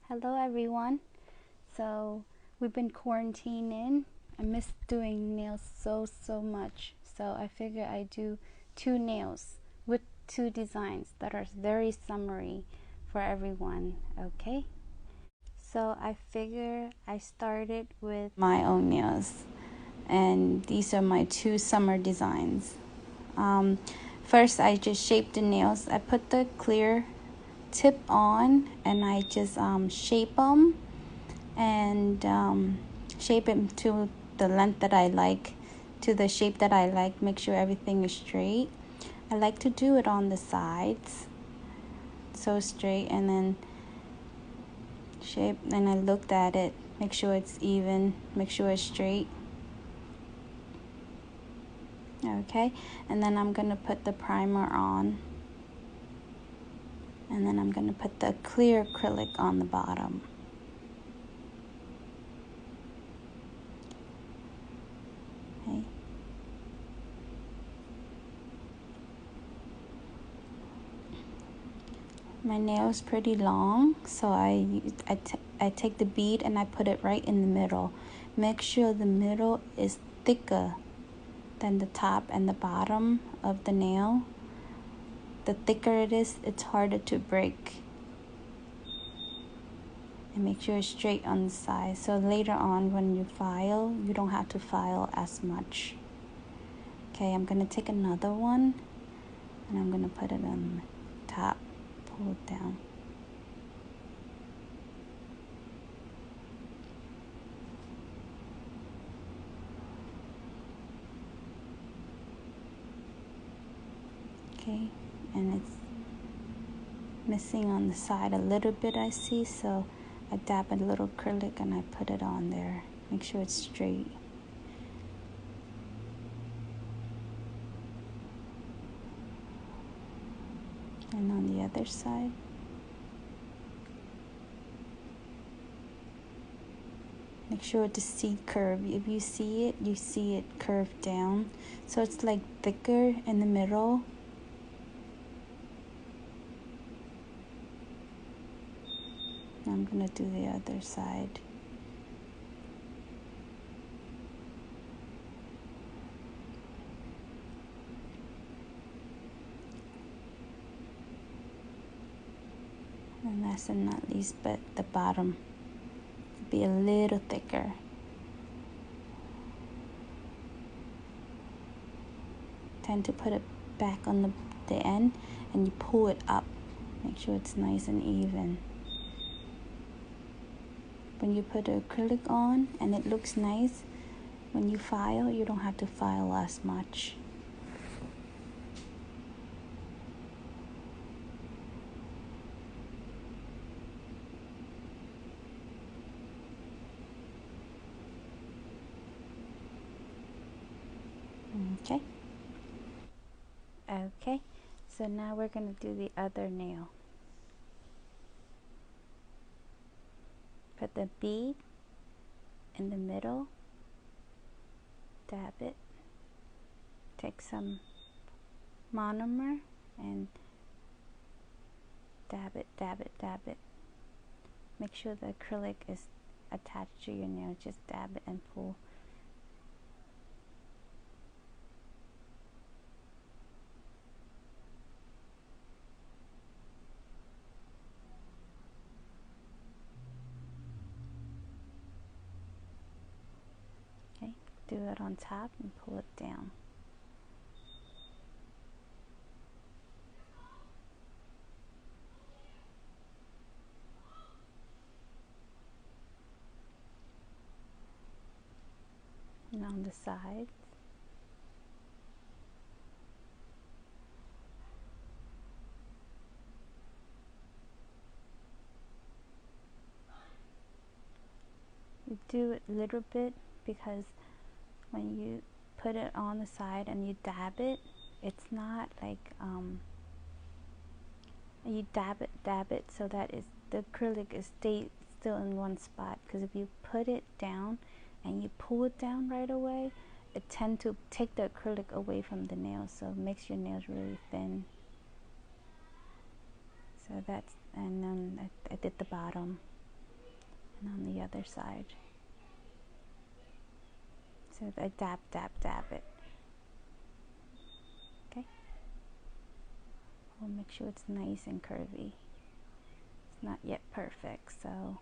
Hello everyone. So we've been quarantining. I miss doing nails so much. So I figure I do two nails with two designs that are very summary for everyone. Okay. So I figure I started with my own nails, and these are my two summer designs. First, I just shaped the nails. I put the clear tip on and I just shape them and shape it to the length that I like, to the shape that I like. Make sure everything is straight. I like to do it on the sides, so straight, and then shape. And I looked at it, make sure it's even, make sure it's straight. Okay, and then I'm gonna put the primer on, and then I'm gonna put the clear acrylic on the bottom. Okay. My nail is pretty long, so I take the bead and I put it right in the middle. Make sure the middle is thicker than the top and the bottom of the nail. The thicker it is, it's harder to break. And make sure it's straight on the side, so later on when you file, you don't have to file as much. Okay, I'm gonna take another one and I'm gonna put it on the top, pull it down. Okay, and it's missing on the side a little bit, I see, so I dab a little acrylic and I put it on there. Make sure it's straight. And on the other side. Make sure to see curve. If you see it curved down. So it's like thicker in the middle. I'm gonna do the other side. And last and not least, but the bottom be a little thicker. Tend to put it back on the end and you pull it up. Make sure it's nice and even. When you put the acrylic on and it looks nice, when you file, you don't have to file as much. Okay. Okay, so now we're going to do the other nail. Put the bead in the middle, dab it, take some monomer and dab it, dab it, dab it. Make sure the acrylic is attached to your nail. Just dab it and pull. Okay, do it on top and pull it down. And on the sides. You do it a little bit because when you put it on the side and you dab it, it's not like you dab it so that the acrylic is still in one spot, because if you put it down and you pull it down right away, it tends to take the acrylic away from the nail, so it makes your nails really thin. So that's, and then I did the bottom. and on the other side. So I dab it. Okay. We'll make sure it's nice and curvy. It's not yet perfect, so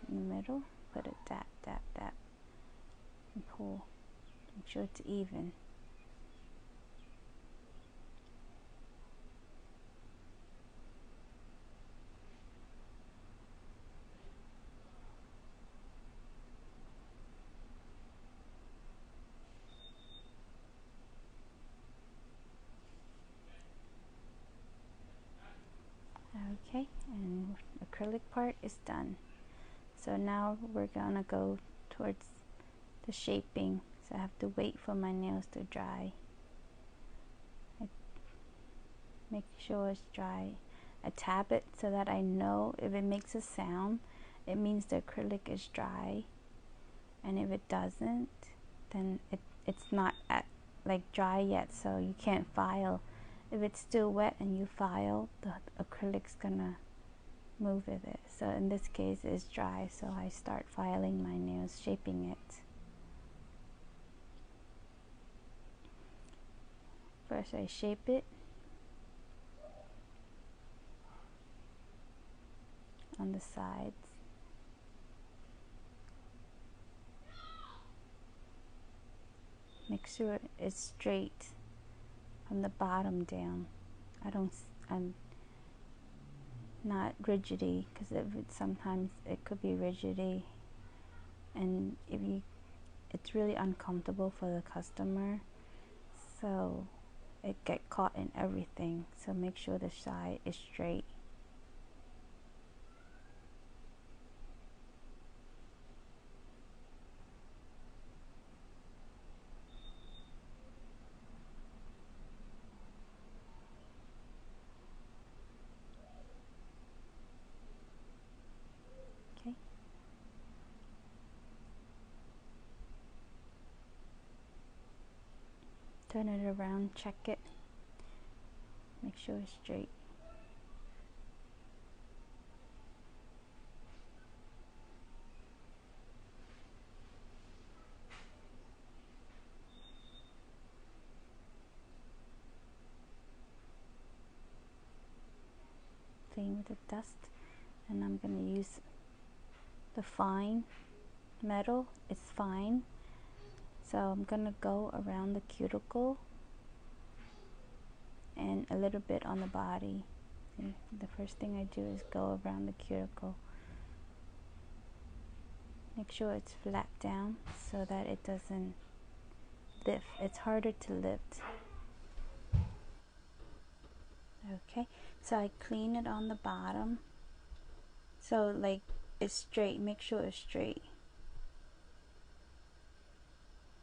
in the middle, put it dab, and pull. Make sure it's even. Okay, and acrylic part is done. So now we're gonna go towards the shaping. So I have to wait for my nails to dry. Make sure it's dry. I tap it so that I know if it makes a sound, it means the acrylic is dry. And if it doesn't, then it's not dry yet, so you can't file. If it's still wet and you file, the acrylic's gonna move with it. So in this case it's dry, so I start filing my nails, shaping it. First I shape it on the sides. Make sure it's straight from the bottom down. I'm not rigidity, because sometimes it could be rigidity, and it's really uncomfortable for the customer, so it get caught in everything. So make sure the side is straight. Okay. Turn it around, check it. Make sure it's straight. Clean with the dust, and I'm going to use the fine metal. It's fine, so I'm going to go around the cuticle and a little bit on the body. See, the first thing I do is go around the cuticle. Make sure it's flat down so that it doesn't lift. It's harder to lift. Okay, so I clean it on the bottom, so like it's straight. Make sure it's straight,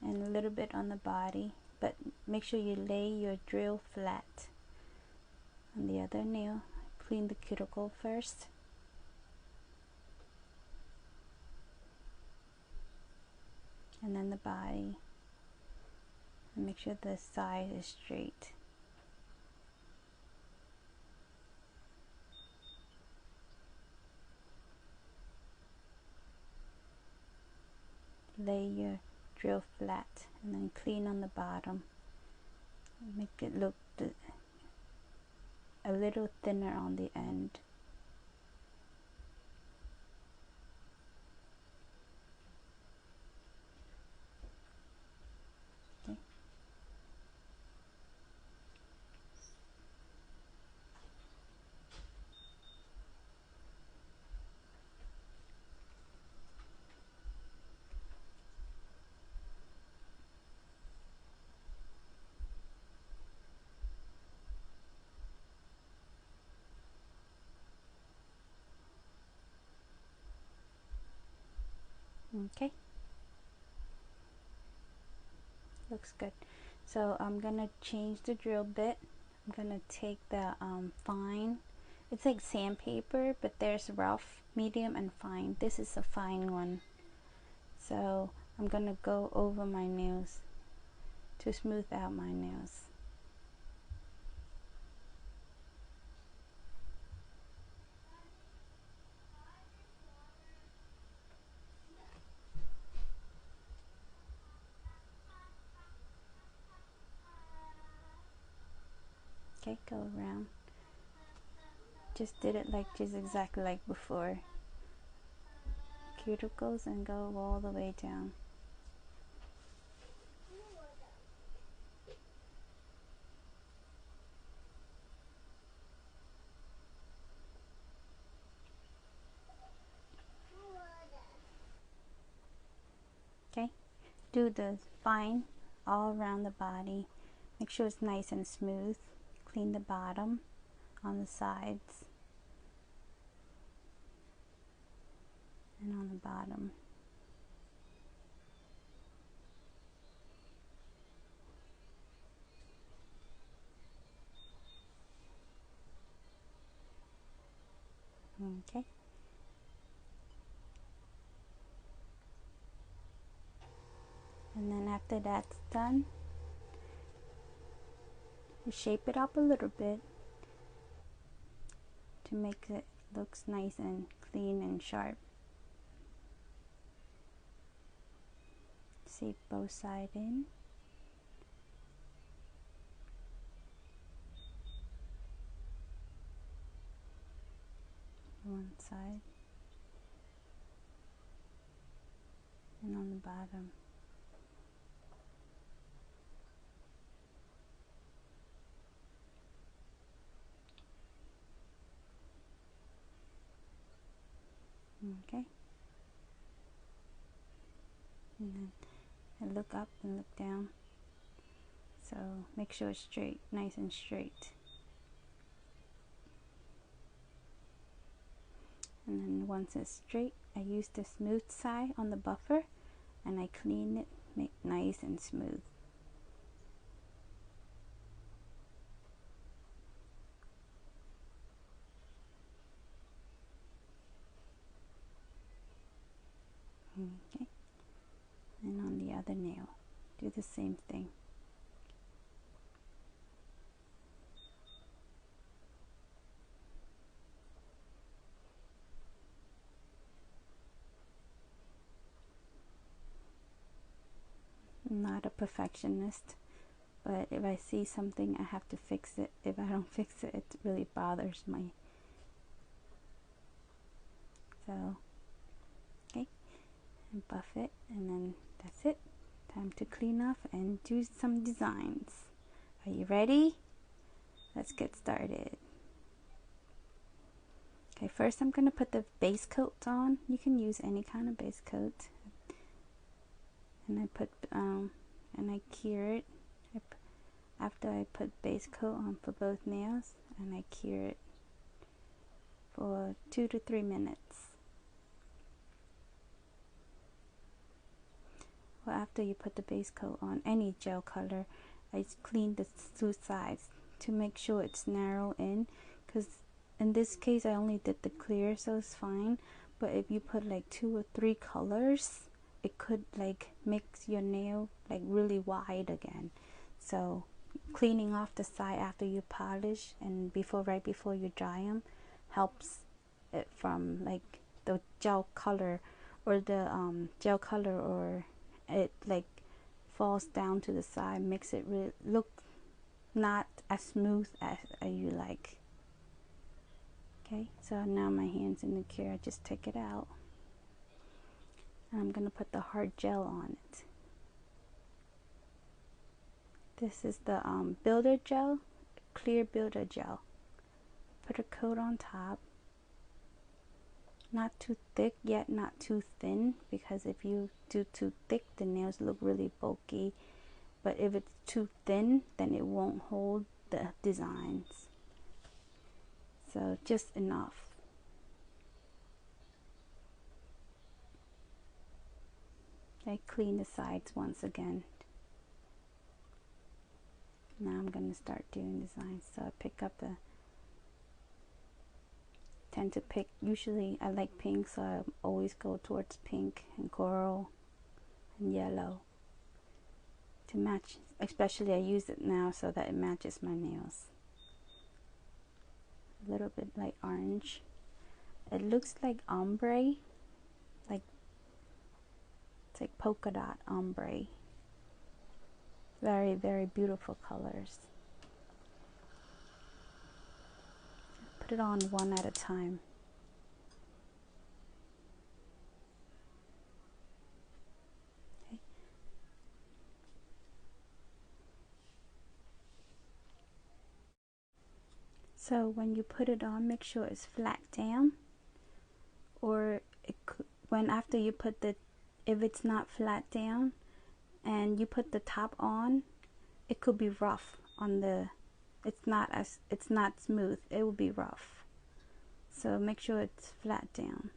and a little bit on the body, but make sure you lay your drill flat. On the other nail, clean the cuticle first, and then the body, and make sure the side is straight. Lay your drill flat, and then clean on the bottom. Make it look a little thinner on the end. Okay. Okay, looks good. So I'm gonna change the drill bit. I'm gonna take the fine. It's like sandpaper, but there's rough, medium, and fine. This is a fine one. So I'm gonna go over my nails to smooth out my nails. Okay, go around. Just did it like just exactly like before. Cuticles and go all the way down. Okay, do the spine all around the body. Make sure it's nice and smooth. Clean the bottom on the sides and on the bottom. Okay. And then after that's done, you shape it up a little bit to make it looks nice and clean and sharp. Shape both sides in. One side and on the bottom. Okay. And then I look up and look down. So make sure it's straight, nice and straight. And then once it's straight, I use the smooth side on the buffer and I clean it, make nice and smooth. Okay. And on the other nail, do the same thing. I'm not a perfectionist, but if I see something, I have to fix it. If I don't fix it, it really bothers me. So, okay, and buff it, and then that's it. Time to clean off and do some designs. Are you ready? Let's get started. Okay, first I'm going to put the base coat on. You can use any kind of base coat. And I put, and I cure it. After I put base coat on for both nails, and I cure it for 2 to 3 minutes. Well, after you put the base coat on any gel color, I clean the two sides to make sure it's narrow in, because in this case I only did the clear, so it's fine. But if you put like 2 or 3 colors, it could like make your nail like really wide again. So cleaning off the side after you polish and right before you dry them helps it from like the gel color or the gel color, or it like falls down to the side, makes it look not as smooth as you like. Okay, so now my hand's in the cure. I just take it out and I'm gonna put the hard gel on it. This is the builder gel, clear builder gel. Put a coat on top. Not too thick yet not too thin, because if you do too thick the nails look really bulky, but if it's too thin then it won't hold the designs. So just enough. I clean the sides once again. Now I'm going to start doing designs. So I pick up usually I like pink, so I always go towards pink and coral and yellow to match. Especially I use it now so that it matches my nails. A little bit like orange. It looks like ombre, like it's like polka dot ombre. Very, very beautiful colors. put it on one at a time. Okay. So when you put it on, make sure it's flat down, or when after you put if it's not flat down and you put the top on, it could be rough on the, it's not smooth, it will be rough. So make sure it's flat down.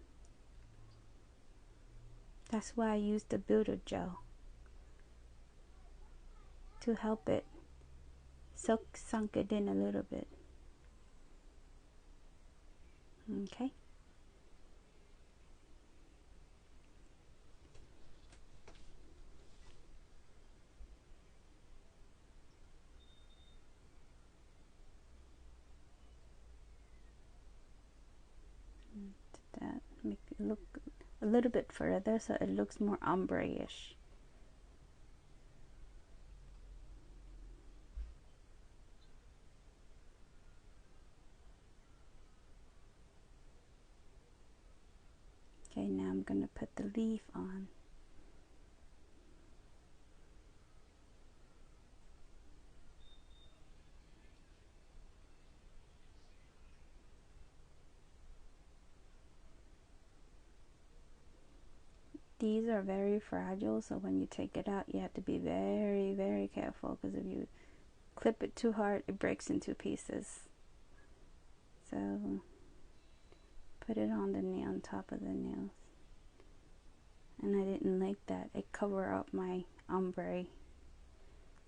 That's why I use the builder gel, to help it sunk it in a little bit. Okay. That make it look a little bit further so it looks more ombre-ish. Okay, now I'm gonna put the leaf on. These are very fragile, so when you take it out, you have to be very, very careful, because if you clip it too hard, it breaks into pieces. So put it on the nail, on top of the nails. And I didn't like that. It covered up my ombre.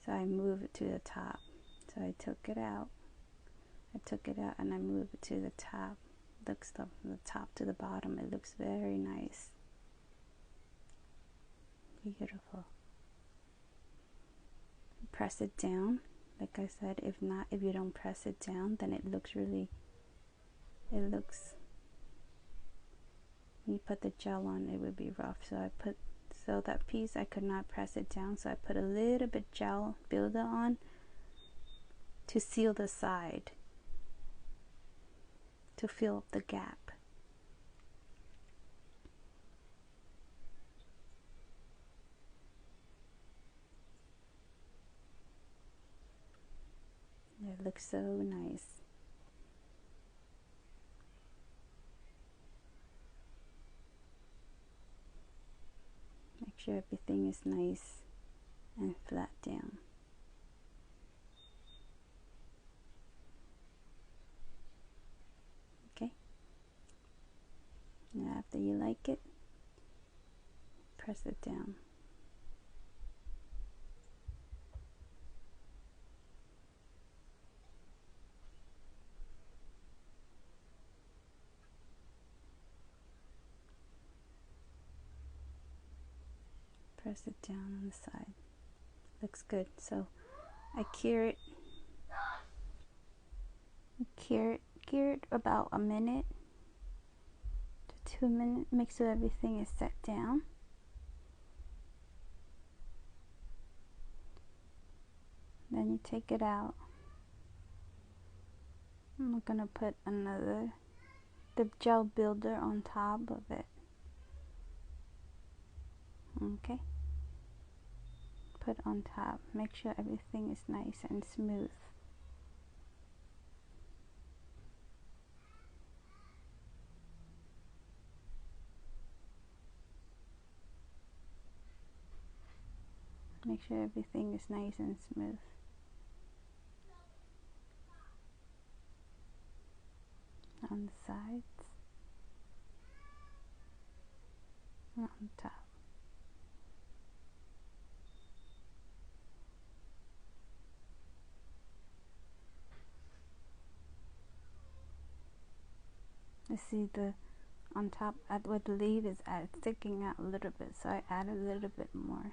So I moved it to the top. So I took it out. And I moved it to the top. Looks from the top to the bottom. It looks very nice. Beautiful. Press it down. Like I said, if you don't press it down, then it looks when you put the gel on, it would be rough. So that piece I could not press it down, so I put a little bit gel builder on to seal the side, to fill up the gap. It looks so nice. Make sure everything is nice and flat down. Okay. Now after you like it, press it down. Press it down on the side. Looks good. So I cure it about a minute to 2 minutes. Make sure everything is set down. Then you take it out. I'm gonna put the gel builder on top of it. Okay. Put on top. Make sure everything is nice and smooth. Make sure everything is nice and smooth. On the sides. And on top. You see on top where the leaf is sticking out a little bit, so I add a little bit more.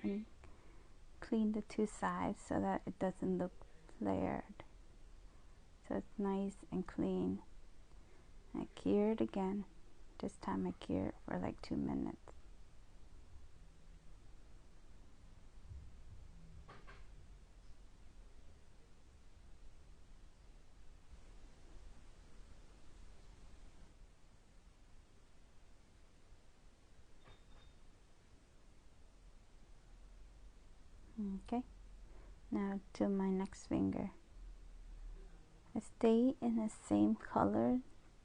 And clean the two sides so that it doesn't look flared. so it's nice and clean. I cure it again. This time I cure it for like 2 minutes. Okay, now to my next finger. I stay in the same color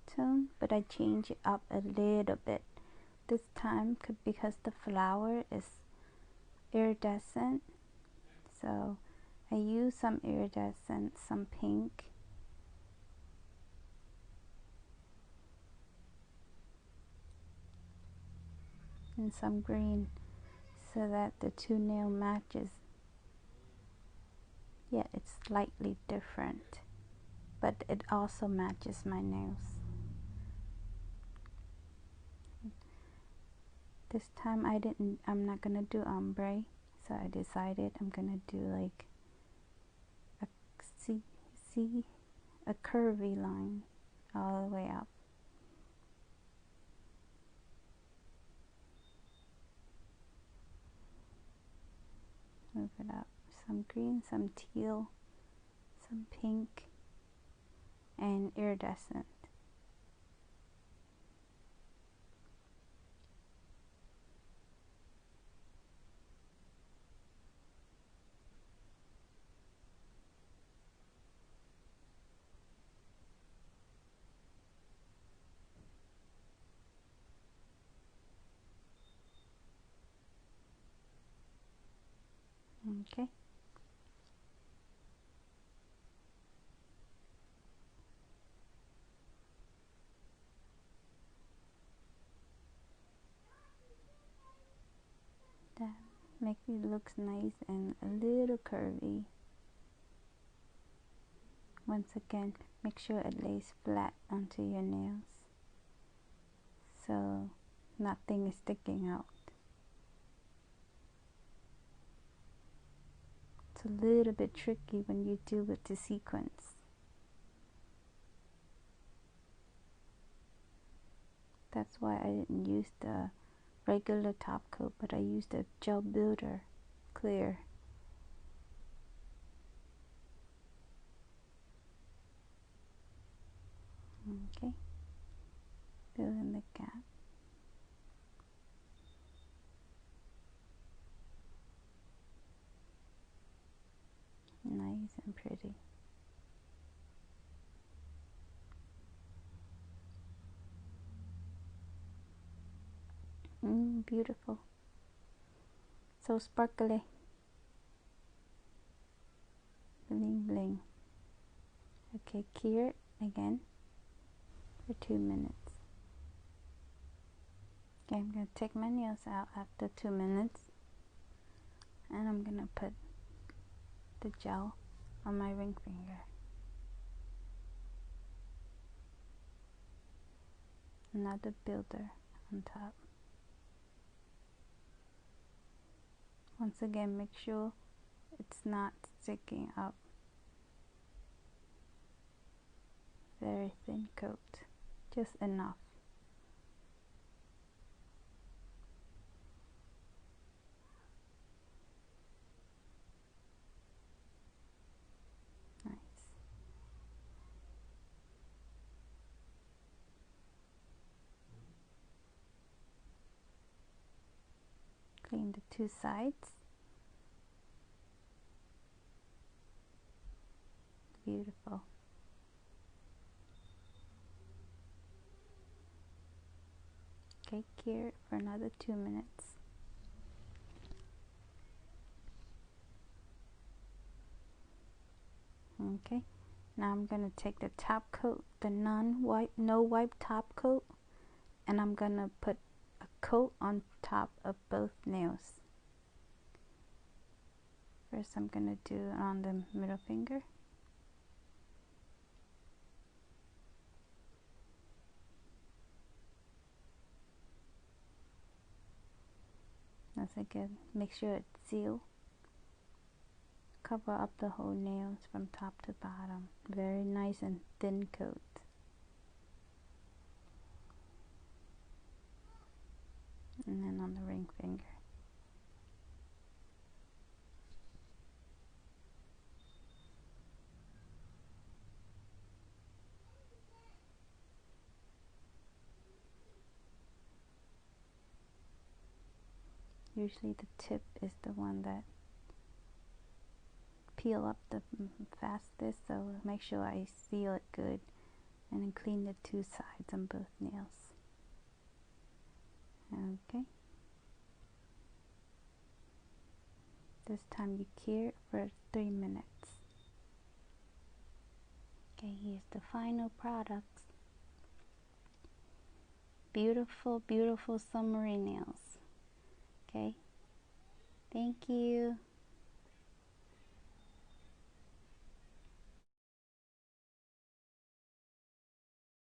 tone, but I change it up a little bit. This time, because the flower is iridescent, so I use some iridescent, some pink, and some green, so that the two nail matches. Yeah, it's slightly different, but it also matches my nails. This time I'm not gonna do ombre, so I decided I'm gonna do like a curvy line all the way up. Move it up. Some green, some teal, some pink, and iridescent. Okay. That makes it look nice and a little curvy. Once again, make sure it lays flat onto your nails, so nothing is sticking out. It's a little bit tricky when you do with the sequins. That's why I didn't use the regular top coat, but I used a gel builder clear. Okay, fill in the gap. Nice and pretty. Beautiful. So sparkly. Bling bling. Okay, cure it again for 2 minutes. Okay, I'm going to take my nails out after 2 minutes, and I'm going to put the gel on my ring finger. Another builder on top. Once again, make sure it's not sticking up. Very thin coat, just enough. Nice. Clean the two sides. Beautiful. Okay, cure it for another 2 minutes. Okay, now I'm going to take the top coat, the no wipe top coat, and I'm going to put a coat on top of both nails. First I'm going to do it on the middle finger. Once again, make sure it's sealed. cover up the whole nails from top to bottom. Very nice and thin coat. And then on the ring finger. Usually the tip is the one that peel up the fastest, so make sure I seal it good and then clean the two sides on both nails. Okay. This time you cure it for 3 minutes. Okay, here's the final products. Beautiful, beautiful summery nails. Okay, thank you.